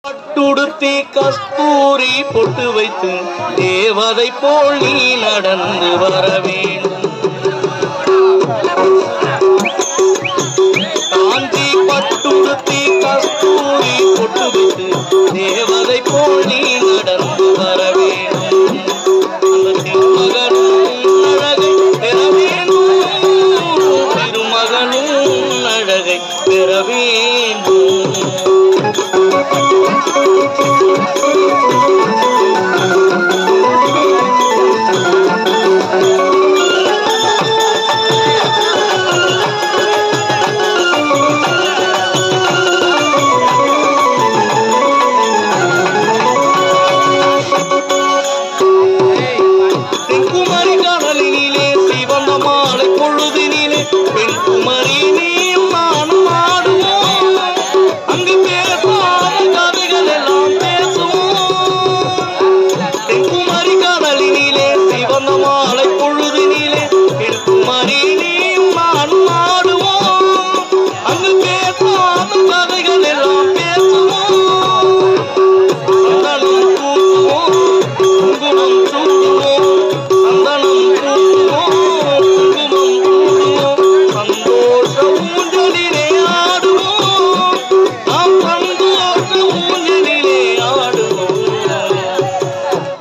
பட்டுடுத்தி கஸ்தூரி பொட்டு வைத்து தேவதை போல் நீ நடந்து வர வேண்டும். காஞ்சி பட்டுடுத்தி கஸ்தூரி பொட்டு வைத்து தேவதை போல் நீ நடந்து வர வேண்டும். அந்த திருமகனும் அழகை பெற வேண்டும். திருமகனும் அழகை பெற வேண்டும்.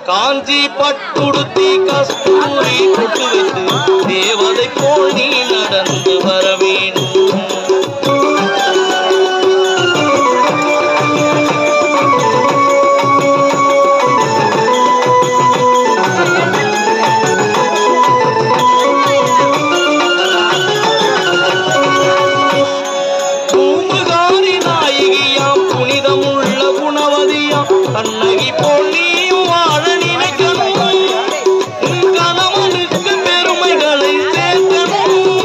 காஞ்சி பட்டுடுத்தி கஸ்தூரி பொட்டு வைத்து தேவதை போல் நீ நடந்து வர வேண்டும். பூமுகாரி நாயகியாம் புனிதமுள்ள குணவதியாம் கண்ணகி போல் நீயும் வாழ நினைக்கணும். உன் கணவனுக்கு பெருமைகளை சேர்க்கணும்.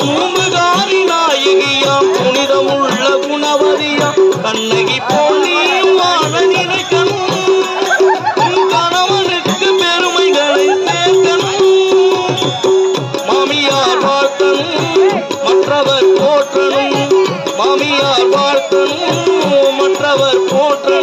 பூமுகாரி நாயகியாம் புனிதமுள்ள குணவதியாம் கண்ணகி போல் நீயும் வாழ நினைக்கணும். உன் கணவனுக்கு பெருமைகளை சேர்க்கணும். மாமியார் வாழ்த்தணும், மற்றவர் போற்றணும். மாமியார் வாழ்த்தணும், மற்றவர் போற்றணும்.